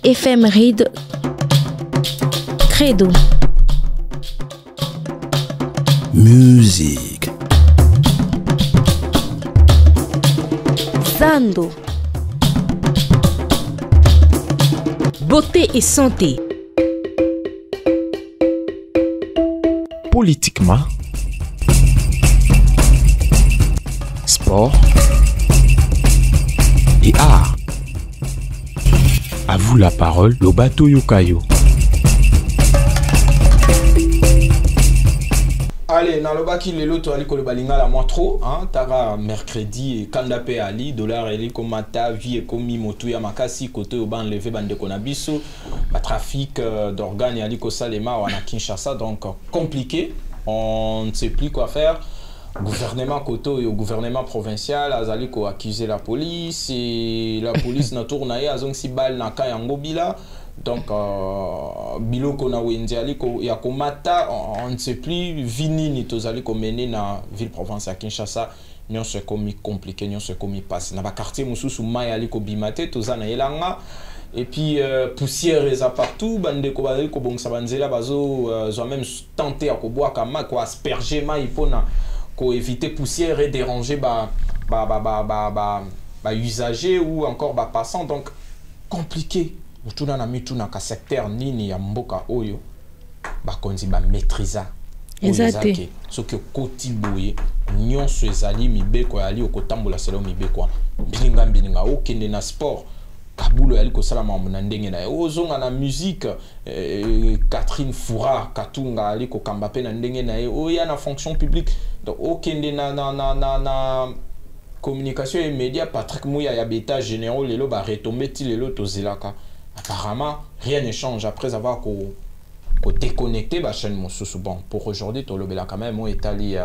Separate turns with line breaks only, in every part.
éphéméride Credo.
Musique.
Zando. Beauté et santé.
Politiquement. Sport. Et art. À vous la parole, Lobato Yokayo.
Allez, dans le bas qui est l'autre, il y a la moins trop. Tara mercredi et kandapé ali dollar et komata vie et komi motu ya makasi côté au ban levé bande konabiso, trafic d'organes ali ko salema wana Kinshasa donc compliqué. On ne sait plus quoi faire. Gouvernement Koto et au gouvernement provincial azali ko accuser la police et la police na tourna ya zong si bal na ka yango bila. Donc, biloko na wenzi aliko ya komata, on ne sait plus vini ni tozali komene na ville province à Kinshasa, nyon se komi compliqué, nyon se komi passe. Na ba quartier mususu mai aliko bimate tozana elanga et puis poussière eza partout, bande ko bazali ko bongsa banzela bazo zo même tenter à ko boire kama ko asperger mai pona ko éviter poussière et déranger ba usager ou encore ba passant donc compliqué. Mutuna na mituna ka secteur nini ya mboka oyo bakonzi ba maîtriser exactement ce que koti boye nyonso ezali mibeko yali okotambola selo mibeko bilinga okende na sport kabulo yali ko sala mambo na ndenge na ozonga na musique Catherine Foura katunga ali ko kamba pe na ndenge na oya na fonction publique donc okende na communication et médias Patrick Mouya ya beta généraux lelo ba retomber ti lelo tozilaka. Apparemment, rien ne change après avoir déconnecté la chaîne Moussousou. Bon, pour aujourd'hui, tout le monde quand même établi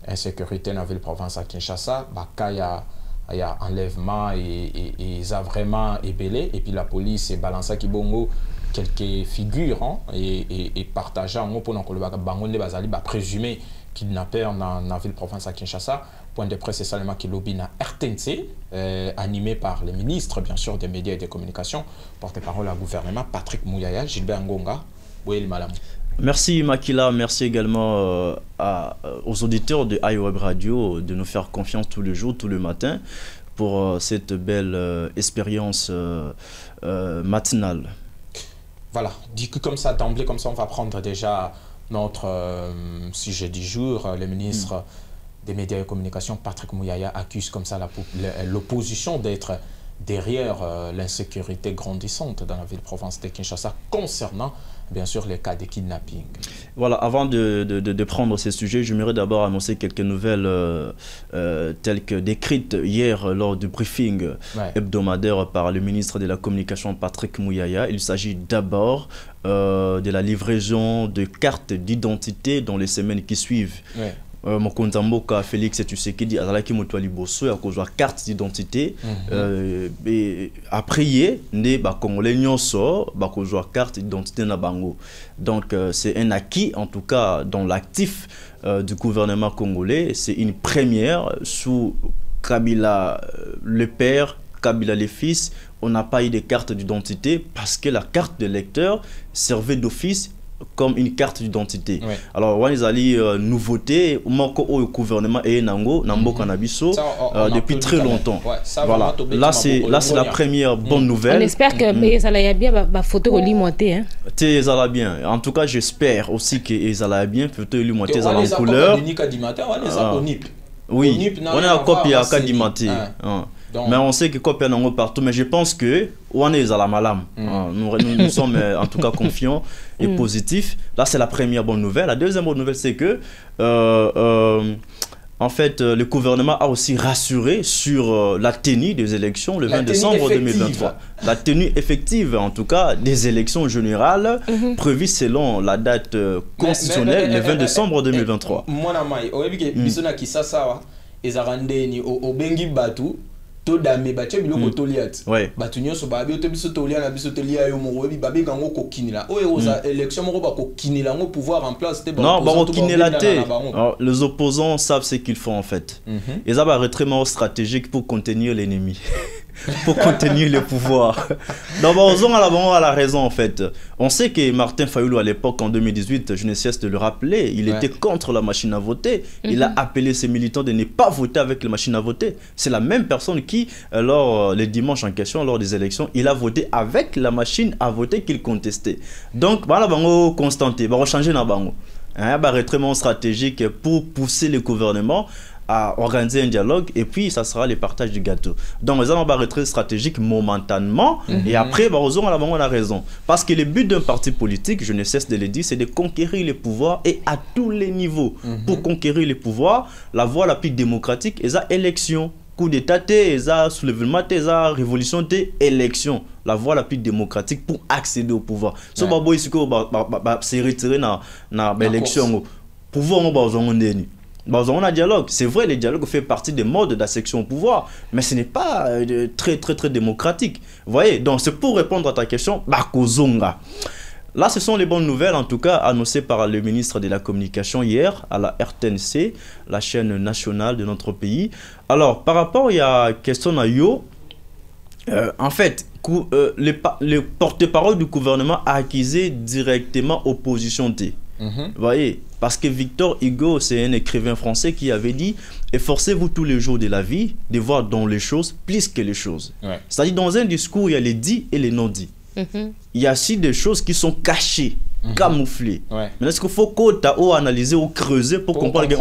insécurité dans la ville province à Kinshasa. Il y a enlèvement et ça vraiment ébélé. Et puis la police est balancée qui bongo quelques figures et partageant pour que le bangonde bazali présumé kidnappeur dans la ville province à Kinshasa. Point de presse, c'est seulement qui lobby na RTNC, animé par le ministre, bien sûr, des médias et des communications, porte-parole à gouvernement, Patrick Mouyaya, Gilbert Ngonga, Bouel Malam.
Merci Makila, merci également aux auditeurs de iWeb Radio de nous faire confiance tous les jours, tous les matins, pour cette belle expérience matinale.
Voilà, dit que comme ça, d'emblée, comme ça, on va prendre déjà notre sujet du jour, le ministre des médias et communications, Patrick Mouyaya, accuse comme ça l'opposition d'être derrière l'insécurité grandissante dans la ville-province de Kinshasa concernant bien sûr les cas de kidnapping.
Voilà, avant de prendre ce sujet, j'aimerais d'abord annoncer quelques nouvelles telles que décrites hier lors du briefing hebdomadaire par le ministre de la Communication Patrick Mouyaya. Il s'agit d'abord de la livraison de cartes d'identité dans les semaines qui suivent. Mon compte Félix Tshisekedi azalaki moto liboso ya kozwa carte d'identité et après né ba congolais nyonso ba kozwa carte d'identité na bango. Donc c'est un acquis en tout cas dans l'actif du gouvernement congolais, c'est une première sous Kabila le père, Kabila le fils, on n'a pas eu de carte d'identité parce que la carte de lecteur servait d'office comme une carte d'identité. Alors, on a une nouveauté au gouvernement et depuis très longtemps. Voilà. Là, c'est la première bonne nouvelle.
On espère que ça allait bien, ma photo limitée.
Ça bien. En tout cas, j'espère aussi que ça allait bien, photo limitée en couleur. Oui, on a une copie à Kadimati. Mais on sait que copie en partout. Mais je pense que on est à la malam. Nous sommes en tout cas confiants et positifs. Là, c'est la première bonne nouvelle. La deuxième bonne nouvelle, c'est que en fait, le gouvernement a aussi rassuré sur la tenue des élections le 20 décembre 2023. La tenue effective, en tout cas, des élections générales prévues selon la date constitutionnelle le 20 décembre 2023.
to dame bache biloko toliat batunyo so babi to biso tolia na biso tolia yo mo webi babi gango ko kinila oyo oza élection mo ba ko kinila ngo pouvoir en place te
non ba ko kinila te. Les opposants savent ce qu'ils font en fait. Ils ont un retrait stratégique pour contenir l'ennemi. pour contenir le pouvoir. Donc, on a la raison en fait. On sait que Martin Fayulu à l'époque, en 2018, je ne cesse de le rappeler, il était contre la machine à voter. Il a appelé ses militants de ne pas voter avec la machine à voter. C'est la même personne qui, lors les dimanches en question, lors des élections, il a voté avec la machine à voter qu'il contestait. Donc, voilà, on va constater, on va changer na bango. Un retrait stratégique pour pousser le gouvernement à organiser un dialogue et puis ça sera le partage du gâteau. Donc nous avons un retrait stratégique momentanément et après on a raison. Parce que le but d'un parti politique, je ne cesse de le dire, c'est de conquérir le pouvoir et à tous les niveaux. Pour conquérir le pouvoir, la voie la plus démocratique est l'élection. Coup d'état, soulèvement, révolution, élection. La voie la plus démocratique pour accéder au pouvoir. Si on se retirer dans l'élection, pouvoir on a dialogue. C'est vrai, le dialogue fait partie des modes d'accession au pouvoir, mais ce n'est pas très démocratique. Vous voyez, donc c'est pour répondre à ta question, Bakozonga. Là, ce sont les bonnes nouvelles, en tout cas, annoncées par le ministre de la Communication hier à la RTNC, la chaîne nationale de notre pays. Alors, par rapport à la question à Yo, en fait, le porte-parole du gouvernement a accusé directement opposition T. Vous voyez, parce que Victor Hugo, c'est un écrivain français qui avait dit « Efforcez-vous tous les jours de la vie de voir dans les choses plus que les choses. C'est-à-dire, dans un discours, il y a les dits et les non-dits. Il y a aussi des choses qui sont cachées, camouflées. Mais est-ce qu'il faut qu'on analyser ou creuser pour comprendre que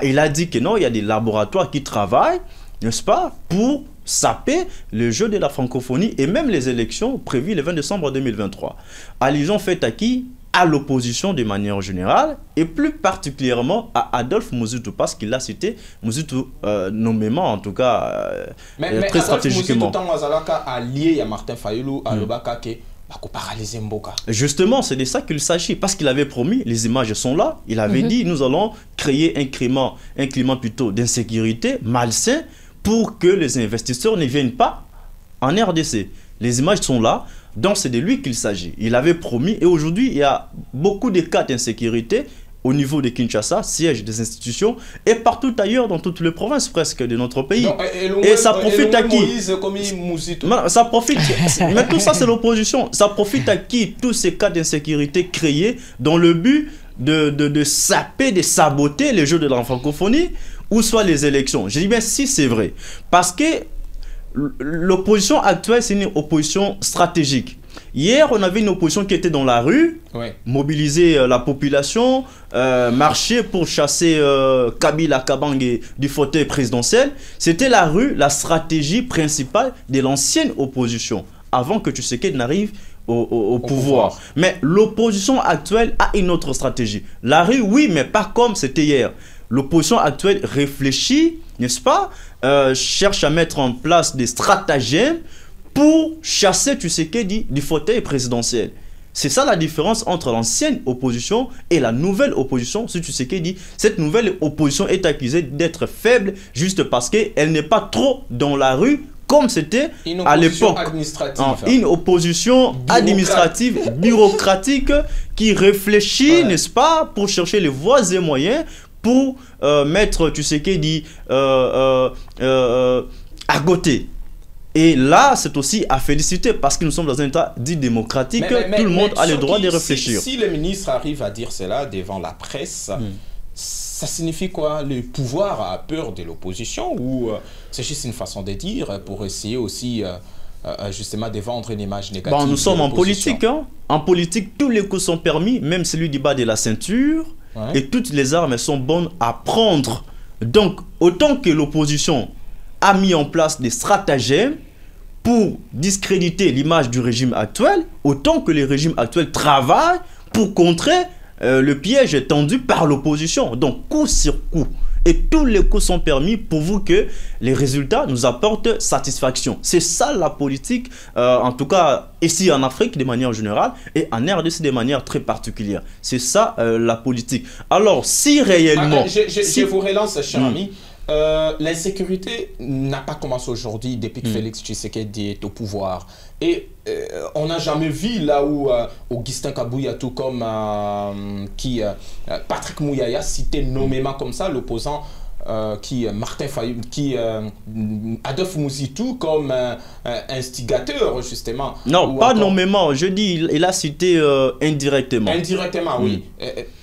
il a dit que non, il y a des laboratoires qui travaillent, n'est-ce pas, pour saper le jeu de la francophonie et même les élections prévues le 20 décembre 2023. Allusion faite à qui? À l'opposition de manière générale et plus particulièrement à Adolphe Muzito parce qu'il a cité Muzito nommément en tout cas très stratégiquement.
Allié à Martin Fayulu à
justement, c'est de ça qu'il s'agit parce qu'il avait promis, les images sont là, il avait dit nous allons créer un climat plutôt d'insécurité malsain pour que les investisseurs ne viennent pas en RDC. Les images sont là. Donc c'est de lui qu'il s'agit. Il avait promis et aujourd'hui il y a beaucoup de cas d'insécurité au niveau de Kinshasa, siège des institutions et partout ailleurs dans toutes les provinces presque de notre pays. Donc, et ça profite à qui? Ça profite, mais tout ça c'est l'opposition. Ça profite à qui? Tous ces cas d'insécurité créés dans le but de saper, de saboter les jeux de la francophonie ou soit les élections. Je dis bien si c'est vrai. Parce que l'opposition actuelle, c'est une opposition stratégique. Hier, on avait une opposition qui était dans la rue, mobiliser la population, marcher pour chasser Kabila Kabange du fauteuil présidentiel. C'était la rue, la stratégie principale de l'ancienne opposition, avant que Tshisekedi n'arrive au pouvoir. Mais l'opposition actuelle a une autre stratégie. La rue, oui, mais pas comme c'était hier. L'opposition actuelle réfléchit, n'est-ce pas, cherche à mettre en place des stratagèmes pour chasser Tshisekedi du fauteuil présidentiel. C'est ça la différence entre l'ancienne opposition et la nouvelle opposition. Si Tshisekedi, cette nouvelle opposition est accusée d'être faible juste parce qu'elle n'est pas trop dans la rue comme c'était à l'époque. Une opposition administrative, bureaucratique qui réfléchit, n'est-ce pas, pour chercher les voies et moyens pour mettre Tshisekedi à côté. Et là, c'est aussi à féliciter parce que nous sommes dans un état dit démocratique, tout le monde a le droit de réfléchir.
Si le ministre arrive à dire cela devant la presse, ça signifie quoi? Le pouvoir a peur de l'opposition ou c'est juste une façon de dire pour essayer aussi justement de vendre une image négative?
Bon, nous sommes en politique. Hein? En politique, tous les coups sont permis, même celui du bas de la ceinture. Et toutes les armes sont bonnes à prendre. Donc, autant que l'opposition a mis en place des stratagèmes pour discréditer l'image du régime actuel, autant que le régime actuel travaille pour contrer le piège tendu par l'opposition. Donc, coup sur coup. Et tous les coups sont permis pour vous que les résultats nous apportent satisfaction. C'est ça la politique, en tout cas ici en Afrique de manière générale et en RDC de manière très particulière. C'est ça la politique. Alors, si réellement...
je vous relance, cher ami. L'insécurité n'a pas commencé aujourd'hui depuis que Félix Tshisekedi est au pouvoir. Et on n'a jamais vu là où Augustin Kabouya, tout comme Patrick Mouyaya, cité nommément comme ça, l'opposant Martin Fayoum, Adolphe Mouzitou comme instigateur, justement.
Non, pas nommément, je dis, il a cité indirectement.
Indirectement, oui.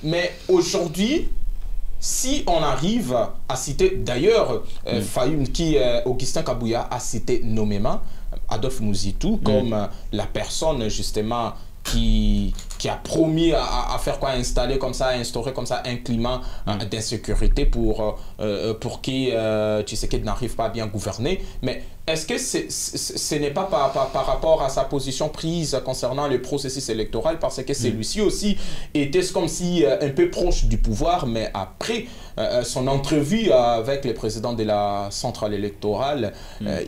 Mais aujourd'hui, si on arrive à citer, d'ailleurs, Fayoum, Augustin Kabouya a cité nommément Adolphe Mouzitou comme la personne, justement, qui a promis à faire quoi, installer comme ça, instaurer comme ça un climat d'insécurité pour que Tshisekedi n'arrive pas à bien gouverner. Mais est-ce que ce n'est pas par rapport à sa position prise concernant le processus électoral, parce que celui-ci aussi était comme si un peu proche du pouvoir, mais après son entrevue avec le président de la centrale électorale,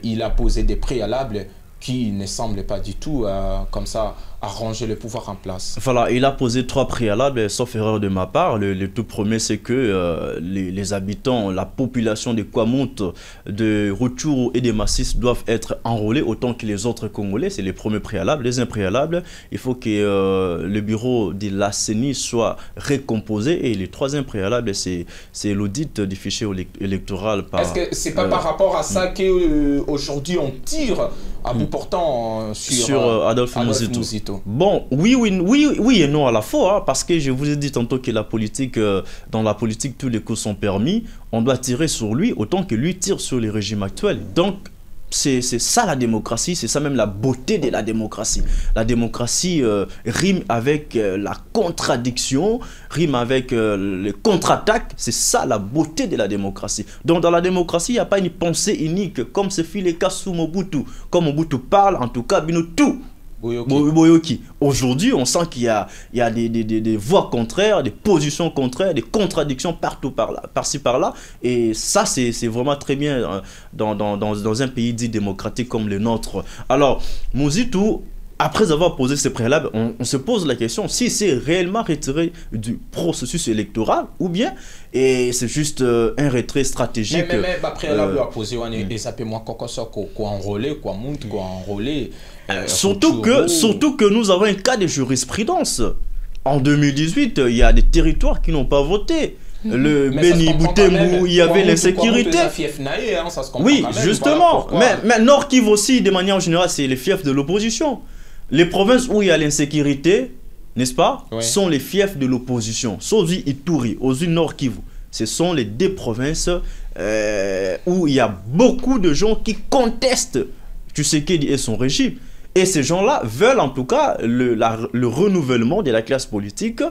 il a posé des préalables qui ne semblent pas du tout comme ça arranger le pouvoir en place.
Voilà, il a posé 3 préalables, sauf erreur de ma part. Le tout premier, c'est que les habitants, la population de Kwamout, de Rutshuru et des Massis doivent être enrôlés autant que les autres Congolais. C'est le premier préalable. Deuxième préalable, il faut que le bureau de la CENI soit récomposé. Et le troisième préalable, c'est l'audit du fichier électoral.
Est-ce que c'est pas par rapport à ça qu'aujourd'hui on tire à bout portant sur
Adolphe Mouzitou? Bon, oui et non à la fois, hein, parce que je vous ai dit tantôt que la politique, dans la politique, tous les coups sont permis. On doit tirer sur lui autant que lui tire sur les régimes actuels. Donc, c'est ça la démocratie, c'est ça même la beauté de la démocratie. La démocratie rime avec la contradiction, rime avec les contre-attaques. C'est ça la beauté de la démocratie. Donc dans la démocratie, il n'y a pas une pensée unique, comme ce fut le cas sous Mobutu. Comme Mobutu parle, en tout cas, Binoutou. Boyoki. Aujourd'hui, on sent qu'il y a des voix contraires, des positions contraires, des contradictions partout par-ci par-là. Et ça, c'est vraiment très bien dans un pays dit démocratique comme le nôtre. Alors, Mouzitou, après avoir posé ces préalables, on se pose la question si c'est réellement retiré du processus électoral ou bien et c'est juste un retrait stratégique.
Mais préalable à poser, et ça peut moi quoi enrôler, quoi monte, quoi enrôler.
Surtout que nous avons un cas de jurisprudence. En 2018, il y a des territoires qui n'ont pas voté. Le Beni Boutemou, il y avait l'insécurité. Oui, justement. Mais Nord Kivu aussi, de manière générale, c'est les fiefs de l'opposition. Les provinces où il y a l'insécurité, n'est-ce pas, sont les fiefs de l'opposition. Sozi Ituri, Ozu Nord Kivu. Ce sont les 2 provinces où il y a beaucoup de gens qui contestent Tshisekedi et son régime. Et ces gens-là veulent en tout cas le renouvellement de la classe politique. Vous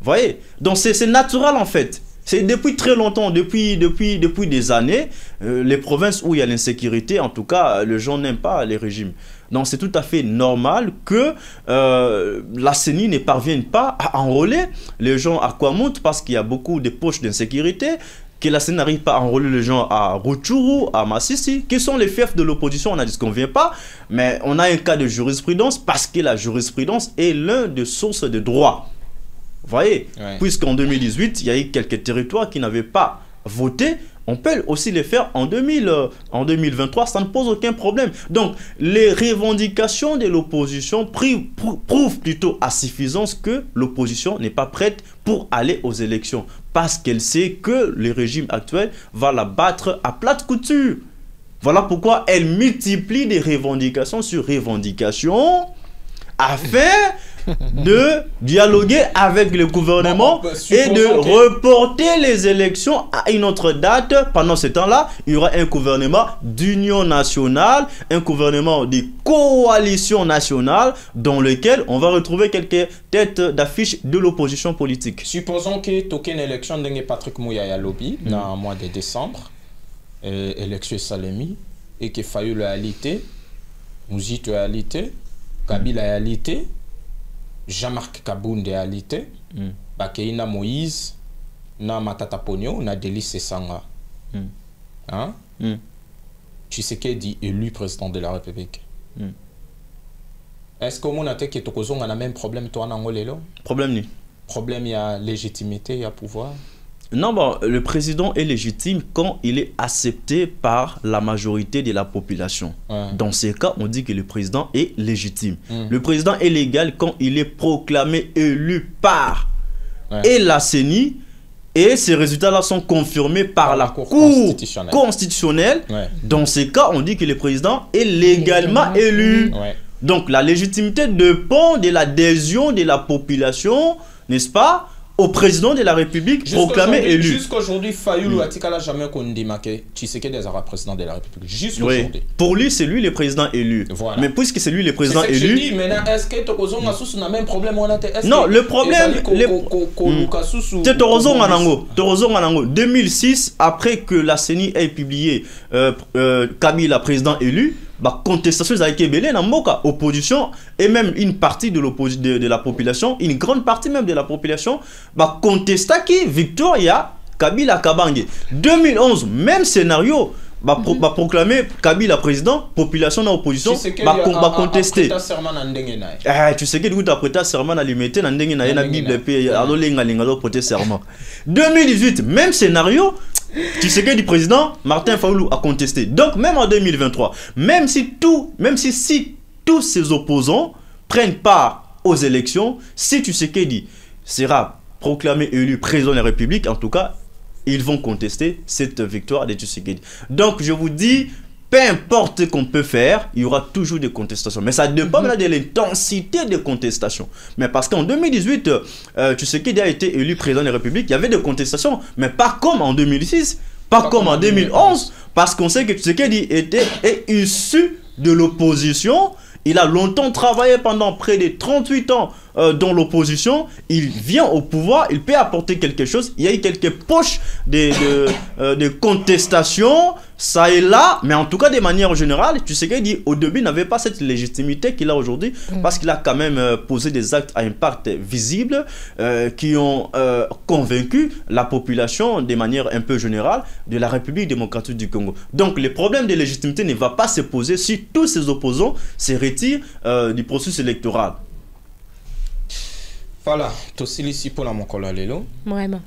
voyez? Donc c'est naturel en fait. C'est depuis très longtemps, depuis des années, les provinces où il y a l'insécurité, en tout cas, les gens n'aiment pas les régimes. Donc c'est tout à fait normal que la CENI ne parvienne pas à enrôler les gens à Kwamout parce qu'il y a beaucoup de poches d'insécurité, que la CENI n'arrive pas à enrôler les gens à Rutshuru, à Masisi, qui sont les fiefs de l'opposition, on a dit ce qu'on ne vient pas, mais on a un cas de jurisprudence parce que la jurisprudence est l'un des sources de droit. Vous voyez, puisqu'en 2018, il y a eu quelques territoires qui n'avaient pas voté, on peut aussi les faire en 2023, ça ne pose aucun problème. Donc, les revendications de l'opposition prouvent plutôt à suffisance que l'opposition n'est pas prête pour aller aux élections. Parce qu'elle sait que le régime actuel va la battre à plate couture. Voilà pourquoi elle multiplie des revendications sur revendications afin de dialoguer avec le gouvernement et de reporter les élections à une autre date. Pendant ce temps-là, il y aura un gouvernement d'union nationale, un gouvernement de coalition nationale dans lequel on va retrouver quelques têtes d'affiche de l'opposition politique.
Supposons que token élection de Patrick Mouyaya lobby dans le mois de décembre, élection Salemi, et que Fayoum aalité, Mouzitou aalité, Kabila aalité, Jean-Marc Kabound aalité, Bakeina Moïse, na Matata Pogno, na Delis Sesanga. Hein? Tshisekedi élu président de la République. Est-ce que vous avez le même problème toi en Angolelo?
Problème ni.
Problème, il y a légitimité, il y a pouvoir.
Non, bon, le président est légitime quand il est accepté par la majorité de la population. Dans ces cas, on dit que le président est légitime. Le président est légal quand il est proclamé élu par et la CENI et ces résultats-là sont confirmés par la Cour constitutionnelle. Ouais. Dans ces cas, on dit que le président est légalement élu. Ouais. Donc la légitimité dépend de l'adhésion de la population, n'est-ce pas, au président de la République proclamé élu.
Jusqu'aujourd'hui, Fayoulou Atikala jamais condamné Tshisekedi est président de la République. Jusqu'aujourd'hui.
Oui. Pour lui, c'est lui le président élu. Voilà. Mais puisque c'est lui le président élu.
Je dis, maintenant, est-ce que Tokozon a même problème?
Non, le problème. C'est Tokozon Anango. 2006, après que la CENI ait publié Kabila président élu, bah, contestation avec Kébélé, opposition, et même une partie de la population, une grande partie même de la population, bah, contesta qui Victoria Kabila Kabange. 2011, même scénario, bah, proclamer Kabila président, population dans l'opposition, bah, contester. Tu sais que tu as prêté serment à l'imiter, dans la Bible, prêter serment. 2018, même scénario. Tu sais que du président Martin Fayoulou a contesté. Donc même en 2023, même si tous ces opposants prennent part aux élections, si Tshisekedi sera proclamé élu président de la République, en tout cas, ils vont contester cette victoire de Tshisekedi. Donc je vous dis, peu importe ce qu'on peut faire, il y aura toujours des contestations. Mais ça dépend de l'intensité des contestations. Mais parce qu'en 2018, Tshisekedi a été élu président de la République, il y avait des contestations, mais pas comme en 2006, pas comme en 2011, parce qu'on sait que Tshisekedi est issu de l'opposition. Il a longtemps travaillé pendant près de 38 ans dans l'opposition. Il vient au pouvoir, il peut apporter quelque chose. Il y a eu quelques poches de contestation, ça et là. Mais en tout cas, de manière générale, tu sais qu'il dit au début, n'avait pas cette légitimité qu'il a aujourd'hui. Parce qu'il a quand même posé des actes à impact visible qui ont convaincu la population de manière un peu générale de la République démocratique du Congo. Donc, le problème de légitimité ne va pas se poser si tous ces opposants se retirent du processus électoral.
Voilà, tu ici pour la mokola lelo.
Vraiment.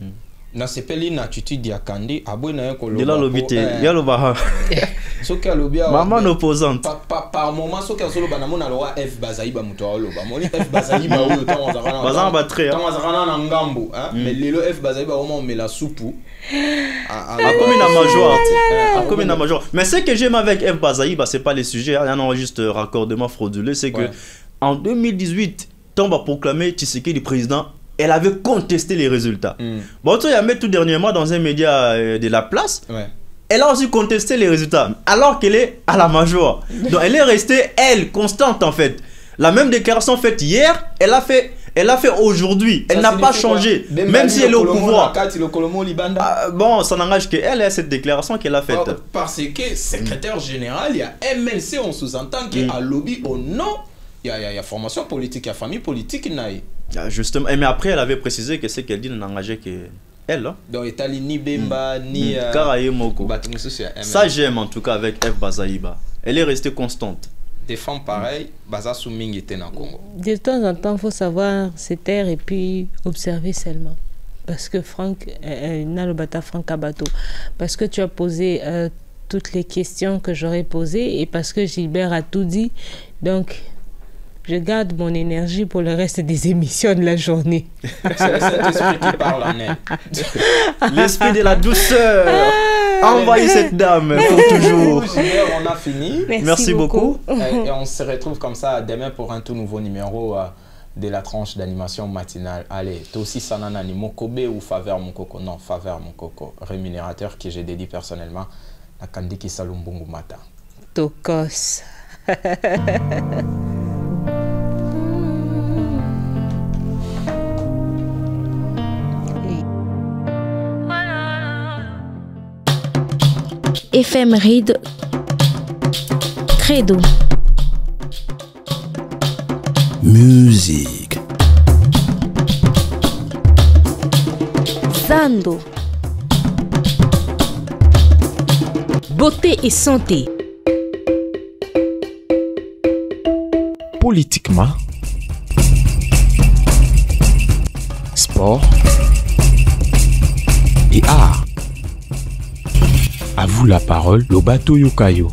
Na sepeli na tutu diakandi abwe na yako
loba. De la lobité, ya loba.
Soki alobia
maman opposante.
Par moment soki azoloba na mona lowa F Bazaiba muto aloba. Moni F Bazaiba oyo tango zakana.
Bazan batre.
Tango zakana na ngambo, hein. Mais lelo F Bazaiba au moment la soupe.
Comme une major. Mais ce que j'aime avec F Bazaiba, c'est pas les sujets, il y a un juste raccordement frauduleux, c'est que en 2018 Tomba proclamé Tshisekedi président, elle avait contesté les résultats. Bon, tu as mis tout dernièrement dans un média de la place. Ouais. Elle a aussi contesté les résultats, alors qu'elle est à la major. Donc elle est restée, elle, constante en fait. La même déclaration faite hier, elle a fait aujourd'hui. Elle n'a pas changé, même si elle est au pouvoir. Bon, ça n'engage qu'elle, cette déclaration qu'elle a faite.
Parce que secrétaire général, il y a MLC, on sous-entend qu'il y a lobby au nom. Il y a formation politique, il y a famille politique.
Justement, mais après, elle avait précisé que ce qu'elle dit n'engageait qu'elle. Hein?
Donc, il y a ni Bemba, ni
Moko. Ça, j'aime en tout cas avec F Bazaiba. Elle est restée constante.
Des femmes pareilles, Baza Souming était dans le Congo.
De temps en temps, il faut savoir se taire et puis observer seulement. Parce que Franck, Nalobata Franck Abato, parce que tu as posé toutes les questions que j'aurais posées et parce que Gilbert a tout dit. Donc, je garde mon énergie pour le reste des émissions de la journée.
C'est cet esprit qui parle en elle.
L'esprit de la douceur. Envoyez cette dame pour toujours.
On a fini.
Merci beaucoup.
Et on se retrouve comme ça demain pour un tout nouveau numéro de la tranche d'animation matinale. Allez, toi aussi, Sananani, Mokobe ou Faveur Mokoko? Non, Faveur Mokoko. Rémunérateur que j'ai dédié personnellement à Kandiki Salumbungu Mata.
Tokos.
Éphéméride Credo.
Musique.
Zando.
Beauté et santé.
Politiquement. Sport. Et art. À vous la parole, Lobato Yokayo.